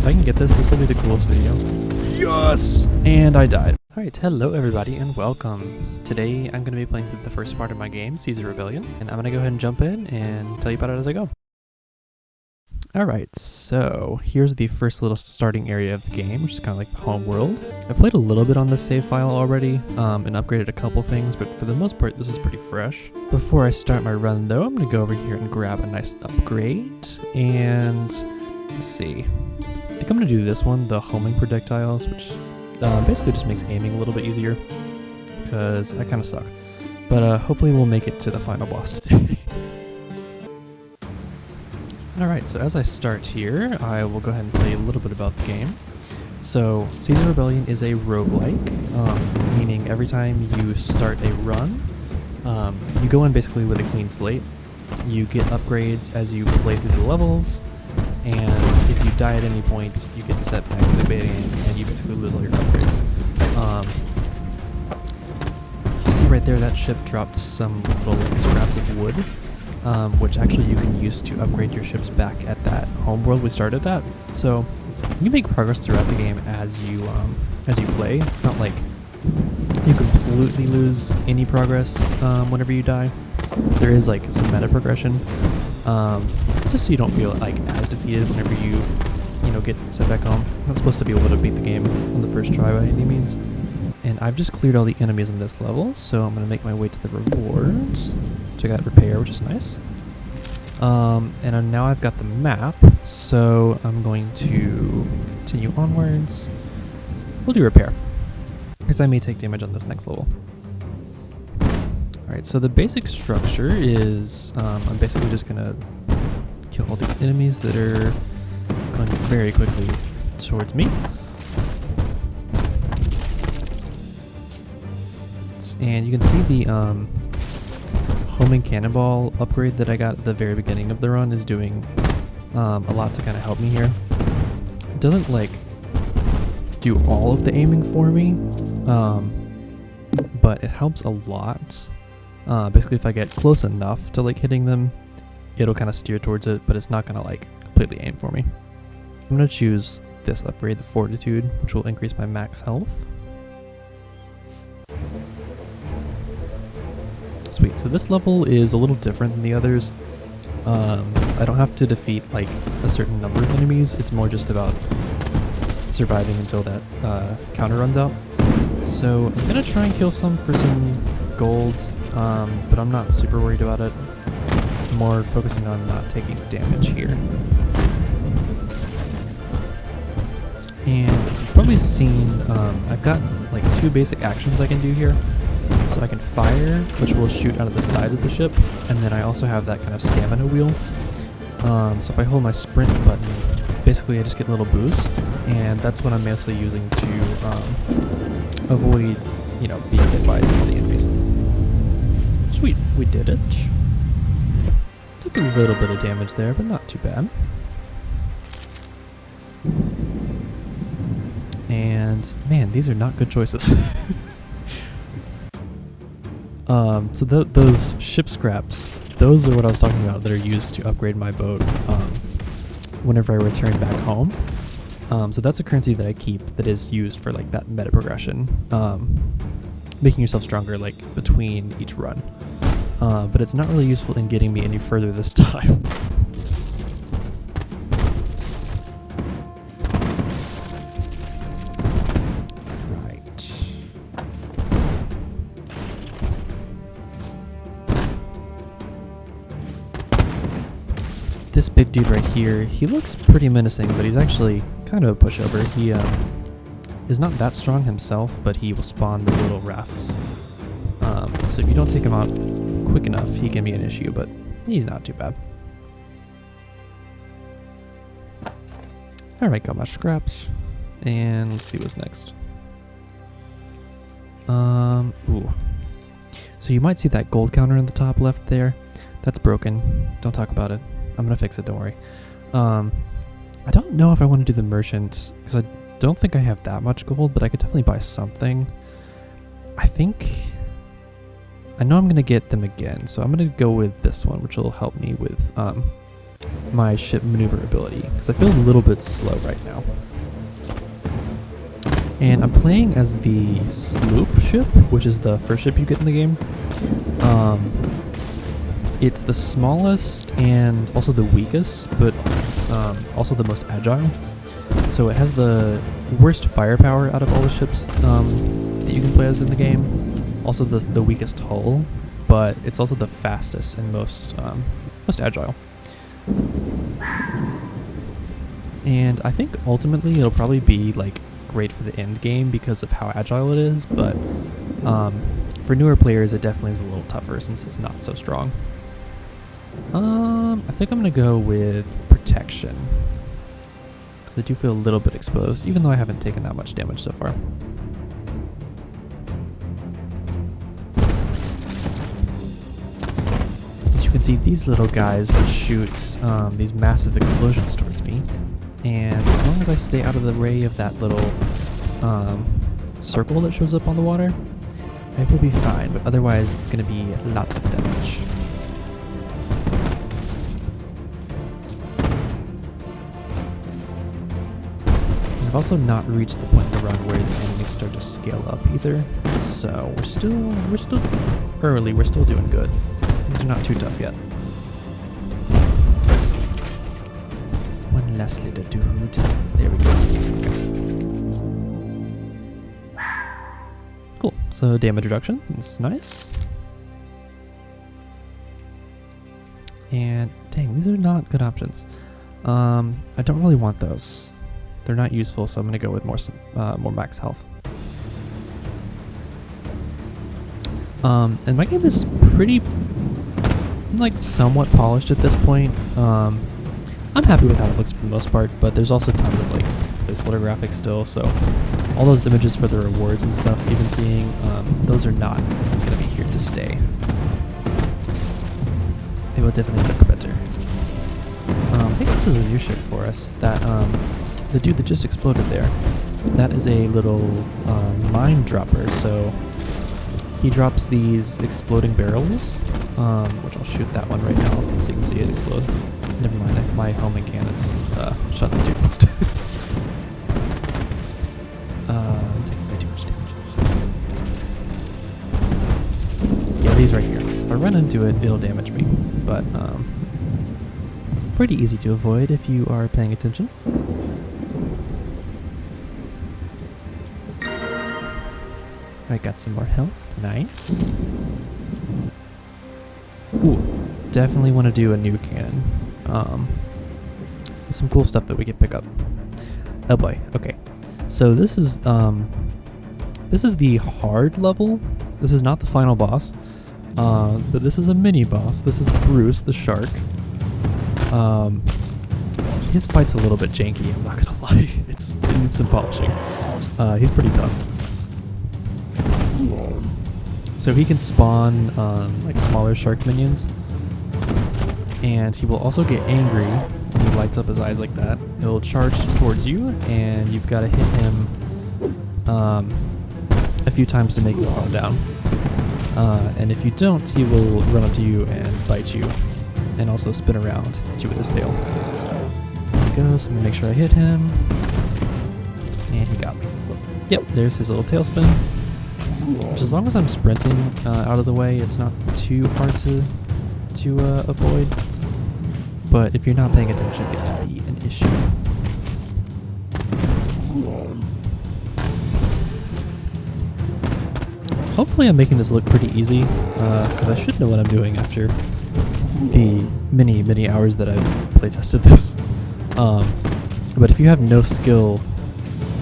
I can get this, this will be the coolest video. Yes! And I died. Alright, hello everybody and welcome. Today I'm going to be playing through the first part of my game, Caesar Rebellion, and I'm going to go ahead and jump in and tell you about it as I go. Alright, so here's the first little starting area of the game, which is kind of like the home world. I've played a little bit on this save file already and upgraded a couple things, but for the most part this is pretty fresh. Before I start my run though, I'm going to go over here and grab a nice upgrade, and let's see. I think I'm going to do this one, the homing projectiles, which basically just makes aiming a little bit easier, because I kind of suck. But hopefully we'll make it to the final boss today. Alright, so as I start here, I will go ahead and tell you a little bit about the game. So, Caesar Rebellion is a roguelike, meaning every time you start a run, you go in basically with a clean slate. You get upgrades as you play through the levels, and if you die at any point, you get set back to the beginning, and you basically lose all your upgrades. You see right there, that ship dropped some little like, scraps of wood. Which actually you can use to upgrade your ships back at that homeworld we started at. So you make progress throughout the game as you play. It's not like you completely lose any progress whenever you die. There is like some meta progression, just so you don't feel like as defeated whenever you get sent back home. You're not supposed to be able to beat the game on the first try by any means. And I've just cleared all the enemies in this level, so I'm gonna make my way to the rewards. Check out repair, which is nice. And now I've got the map, so I'm going to continue onwards. We'll do repair, because I may take damage on this next level. Alright, so the basic structure is I'm basically just gonna kill all these enemies that are going very quickly towards me. And you can see the homing cannonball upgrade that I got at the very beginning of the run is doing a lot to kind of help me here. It doesn't like do all of the aiming for me, but it helps a lot. Basically, if I get close enough to like hitting them, it'll kind of steer towards it, but it's not gonna like completely aim for me. I'm gonna choose this upgrade, the Fortitude, which will increase my max health. Sweet, so this level is a little different than the others. I don't have to defeat like a certain number of enemies, it's more just about surviving until that counter runs out. So I'm gonna try and kill some for some gold, but I'm not super worried about it. I'm more focusing on not taking damage here. And as you've probably seen, I've got like two basic actions I can do here. So I can fire, which will shoot out of the sides of the ship, and then I also have that kind of stamina wheel. So if I hold my sprint button, basically I just get a little boost, and that's what I'm mostly using to avoid, being hit by all the enemies. Sweet, we did it. Took a little bit of damage there, but not too bad. And man, these are not good choices. So those ship scraps, those are what I was talking about that are used to upgrade my boat whenever I return back home. So that's a currency that I keep that is used for like that meta progression, making yourself stronger like between each run. But it's not really useful in getting me any further this time. This big dude right here, he looks pretty menacing, but he's actually kind of a pushover. He is not that strong himself, but he will spawn these little rafts. So if you don't take him out quick enough, he can be an issue, but he's not too bad. Alright, got my scraps. And let's see what's next. Ooh. So you might see that gold counter in the top left there. That's broken. Don't talk about it. I'm gonna fix it, don't worry. I don't know if I want to do the merchant, because I don't think I have that much gold, but I could definitely buy something. I know I'm gonna get them again, so I'm gonna go with this one, which will help me with my ship maneuverability, because I feel a little bit slow right now. And I'm playing as the sloop ship, which is the first ship you get in the game. It's the smallest and also the weakest, but it's also the most agile. So it has the worst firepower out of all the ships that you can play as in the game. Also the weakest hull, but it's also the fastest and most agile. And I think ultimately it'll probably be like great for the end game because of how agile it is, but for newer players it definitely is a little tougher since it's not so strong. I think I'm gonna go with protection because I do feel a little bit exposed, even though I haven't taken that much damage so far. As you can see, these little guys will shoot these massive explosions towards me, and as long as I stay out of the ray of that little circle that shows up on the water, I will be fine, but otherwise it's gonna be lots of damage. I've also not reached the point in the run where the enemies start to scale up either, so we're still early. We're still doing good. These are not too tough yet. One less little dude. There we go. Cool. So damage reduction. That's nice. And dang, these are not good options. I don't really want those. They're not useful, so I'm gonna go with more max health. And my game is pretty, like, somewhat polished at this point. I'm happy with how it looks for the most part, but there's also tons of like placeholder graphics still. So all those images for the rewards and stuff you've been seeing, those are not gonna be here to stay. They will definitely look better. I think this is a new ship for us. That the dude that just exploded there, that is a little mine dropper. So he drops these exploding barrels, which I'll shoot that one right now so you can see it explode. Never mind, my homing cannons shot the dude instead. I'm taking way too much damage. Yeah, these right here. If I run into it, it'll damage me, but pretty easy to avoid if you are paying attention. I got some more health. Nice. Ooh, definitely want to do a new cannon. Some cool stuff that we can pick up. Oh boy. Okay. So this is the hard level. This is not the final boss. But this is a mini boss. This is Bruce the shark. His fight's a little bit janky, I'm not gonna lie. It needs some polishing. He's pretty tough. So he can spawn like smaller shark minions, and he will also get angry when he lights up his eyes like that. He'll charge towards you, and you've got to hit him a few times to make him calm down. And if you don't, he will run up to you and bite you, and also spin around at you with his tail. There he goes. Let me make sure I hit him, and he got me. Yep, there's his little tail spin. Which, as long as I'm sprinting out of the way, it's not too hard to avoid. But if you're not paying attention, it can be an issue. Hopefully I'm making this look pretty easy, because I should know what I'm doing after the many hours that I've playtested this. But if you have no skill,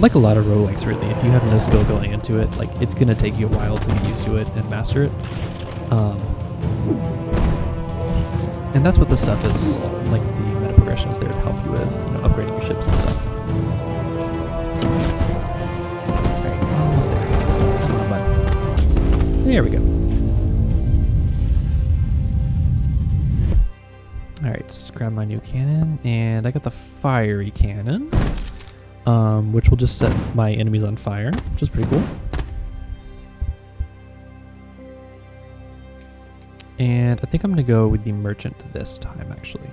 like a lot of roguelikes really, if you have no skill going into it, like, it's gonna take you a while to get used to it and master it. And that's what this stuff is, like the meta progression is there to help you with, upgrading your ships and stuff. Alright, almost there. Come on, bud. There we go. Alright, let's grab my new cannon, and I got the fiery cannon. Which will just set my enemies on fire, which is pretty cool. And I think I'm going to go with the merchant this time, actually.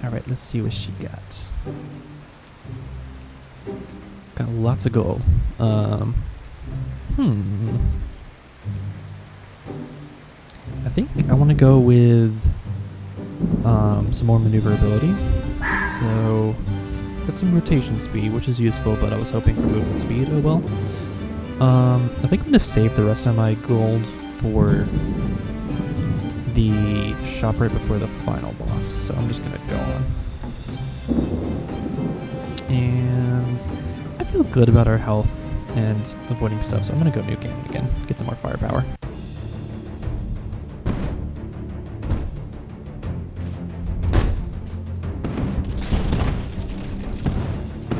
Alright, let's see what she got. Got lots of gold. I think I want to go with some more maneuverability. So, got some rotation speed, which is useful, but I was hoping for movement speed. Oh well. I think I'm gonna save the rest of my gold for the shop right before the final boss. So I'm just gonna go on. And I feel good about our health and avoiding stuff, so I'm gonna go New Cannon again, get some more firepower.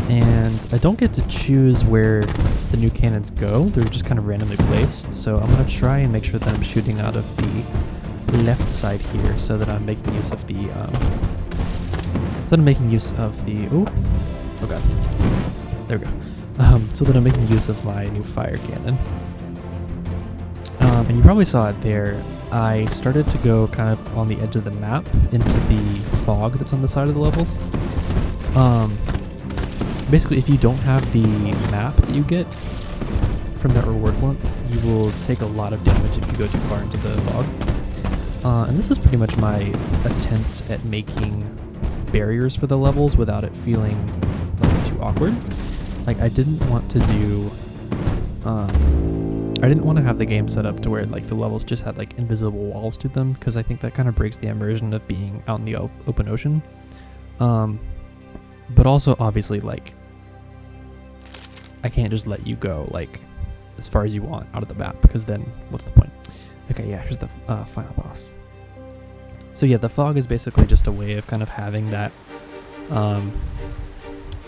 And I don't get to choose where the new cannons go, they're just kind of randomly placed, so I'm going to try and make sure that I'm shooting out of the left side here so that I'm making use of the, oh god, there we go, so that I'm making use of my new fire cannon. And you probably saw it there, I started to go kind of on the edge of the map into the fog that's on the side of the levels. Basically, if you don't have the map that you get from that reward month, you will take a lot of damage if you go too far into the fog. And this was pretty much my attempt at making barriers for the levels without it feeling like too awkward. Like, I didn't want to do... I didn't want to have the game set up to where like the levels just had like invisible walls to them, because I think that kind of breaks the immersion of being out in the open ocean. But also, obviously, like, I can't just let you go, like, as far as you want out of the map, because then what's the point? Okay, yeah, here's the final boss. So yeah, the fog is basically just a way of kind of having that,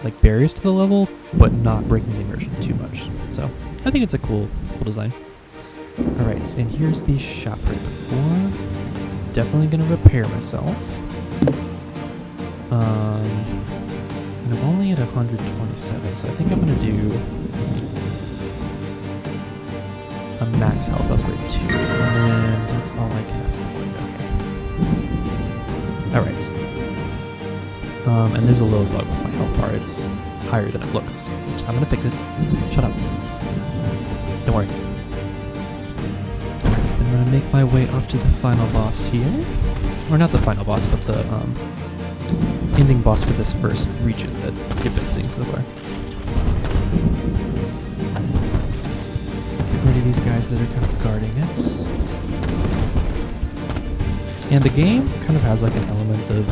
like, barriers to the level, but not breaking the immersion too much. So I think it's a cool design. Alright, and here's the shop right before. Definitely gonna repair myself. And I'm only at 127, so I think I'm gonna do a max health upgrade too, and then that's all I can afford. Okay. Alright. And there's a little bug with my health bar. It's higher than it looks, which I'm gonna fix it. Shut up. Don't worry. Alright, so then I'm gonna make my way up to the final boss here. Or not the final boss, but the ending boss for this first region that you've been seeing so far. Get rid of these guys that are kind of guarding it. And the game kind of has like an element of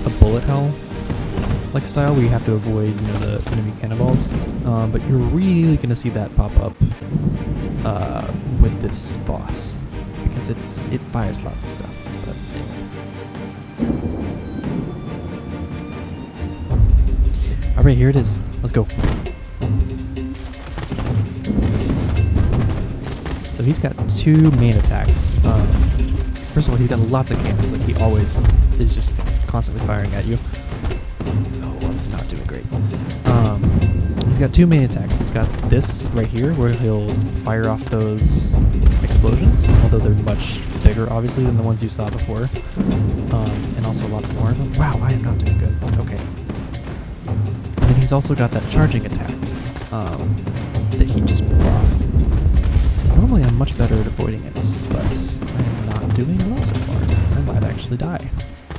a bullet hell like style where you have to avoid, you know, the enemy cannonballs. But you're really gonna see that pop up with this boss, because it fires lots of stuff. But anyway. Alright, here it is. Let's go. So he's got two main attacks. First of all, he's got lots of cannons. Like, he always is just constantly firing at you. Oh, I'm not doing great. He's got two main attacks. He's got this right here, where he'll fire off those explosions, although they're much bigger, obviously, than the ones you saw before. And also lots more of them. Wow, I am not doing good. Okay. And then he's also got that charging attack that he just blew off. Normally I'm much better at avoiding it, but I am not doing well so far. I might actually die.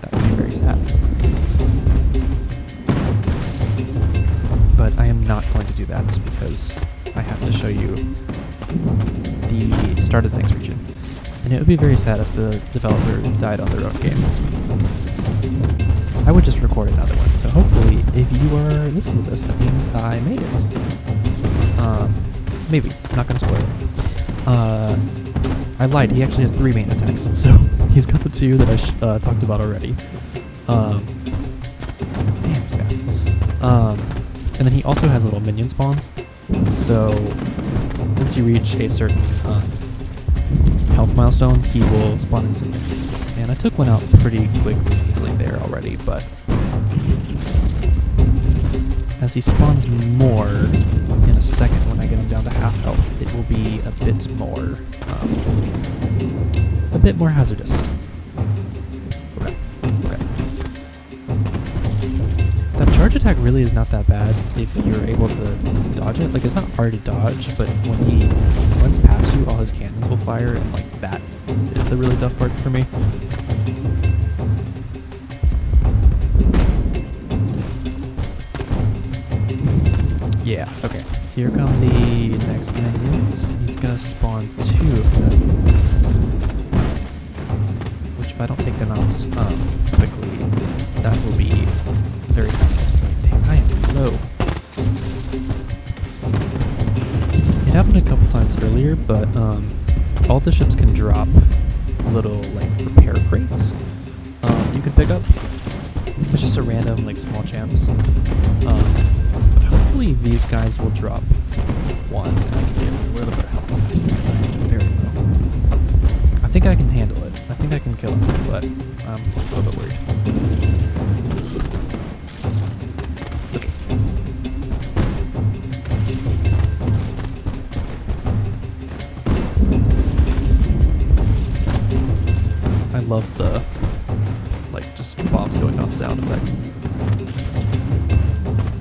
That would be very sad. But I am not going to do that because I have to show you the start of the next region. And it would be very sad if the developer died on their own game. I would just record another one, so hopefully if you are listening to this, that means I made it. Maybe. I'm not going to spoil it. I lied, he actually has 3 main attacks, so he's got the 2 that I talked about already. Damn, this guy's... and then he also has little minion spawns, so once you reach a certain health milestone, he will spawn in some minions. And I took one out pretty quickly, easily there already, but as he spawns more in a second when I get him down to half health, it will be a bit more hazardous. Okay. That charge attack really is not that bad if you're able to dodge it. Like, it's not hard to dodge, but when he runs past you, all his cannons will fire, and like that is the really tough part for me. Yeah, okay. Here come the next minions. He's gonna spawn 2 of them. Which, if I don't take them out quickly, that will be very fast. Dang, I am low. It happened a couple times earlier, but all the ships can drop little like repair crates you can pick up. It's just a random like small chance. But hopefully these guys will drop 1 and I can get a little bit of help because I'm very low. I think I can handle it. I think I can kill him, but I'm a little bit worried. Okay. I love the like just bombs going off sound effects.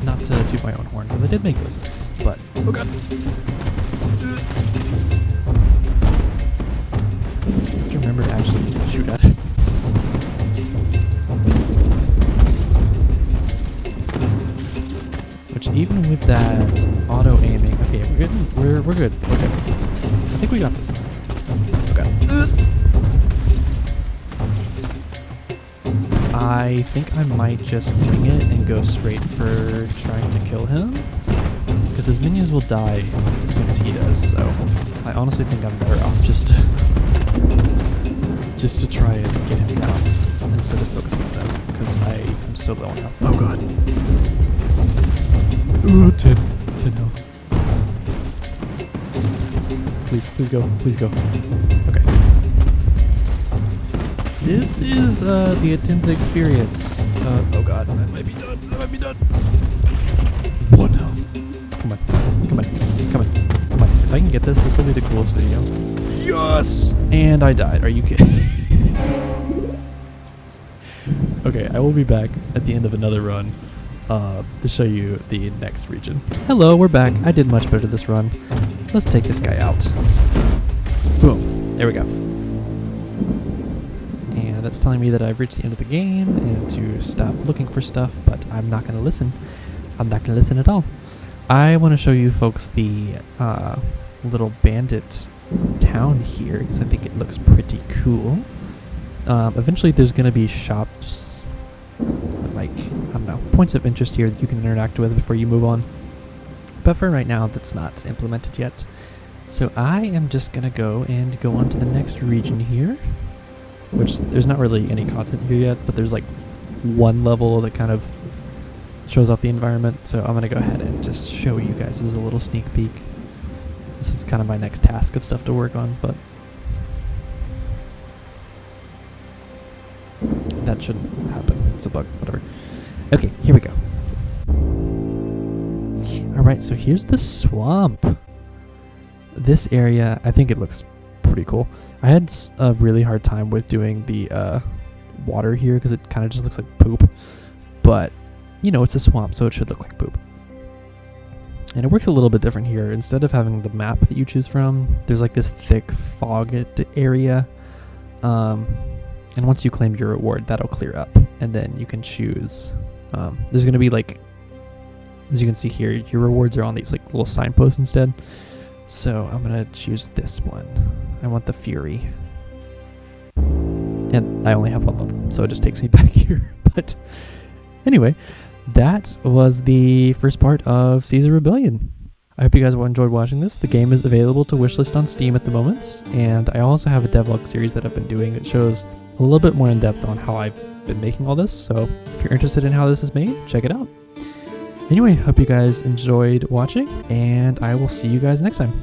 Not to toot my own horn because I did make this, but oh god. I have to remember to actually shoot at it. Which even with that auto aiming, okay, we're good. We're good. Okay, I think we got this. Okay. I think I might just wing it and go straight for trying to kill him, because his minions will die as soon as he does. So I honestly think I'm better off just to try and get him down instead of focusing on them, because I am so low on health. Oh god. Ooh, 10 health. Please go, please go. Okay. This is the attempted experience. Oh god, I might be done. I might be done. 1 health. Come on, come on, come on, come on. If I can get this, this will be the coolest video. Yes! And I died. Are you kidding? Okay, I will be back at the end of another run to show you the next region. Hello, we're back. I did much better this run. Let's take this guy out. Boom. There we go. That's telling me that I've reached the end of the game and to stop looking for stuff, but I'm not going to listen. I'm not going to listen at all. I want to show you folks the little bandit town here because I think it looks pretty cool. Eventually there's going to be shops, like, I don't know, points of interest here that you can interact with before you move on. But for right now, that's not implemented yet. So I am just going to go on to the next region here. Which there's not really any content here yet, but there's like 1 level that kind of shows off the environment. So I'm going to go ahead and just show you guys as a little sneak peek. This is kind of my next task of stuff to work on, but that shouldn't happen. It's a bug, whatever. Okay, here we go. Alright, so here's the swamp. This area, I think it looks pretty cool. I had a really hard time with doing the water here because it kind of just looks like poop, but you know, it's a swamp, so it should look like poop. And it works a little bit different here. Instead of having the map that you choose from, there's like this thick fog area, and once you claim your reward, that'll clear up, and then you can choose. There's going to be like, as you can see here, your rewards are on these like little signposts instead. So I'm going to choose this one. I want the Fury. And I only have 1 level, so it just takes me back here. But anyway, that was the first part of Caesar Rebellion. I hope you guys enjoyed watching this. The game is available to wishlist on Steam at the moment, and I also have a devlog series that I've been doing that shows a little bit more in depth on how I've been making all this. So if you're interested in how this is made, check it out. Anyway, hope you guys enjoyed watching, and I will see you guys next time.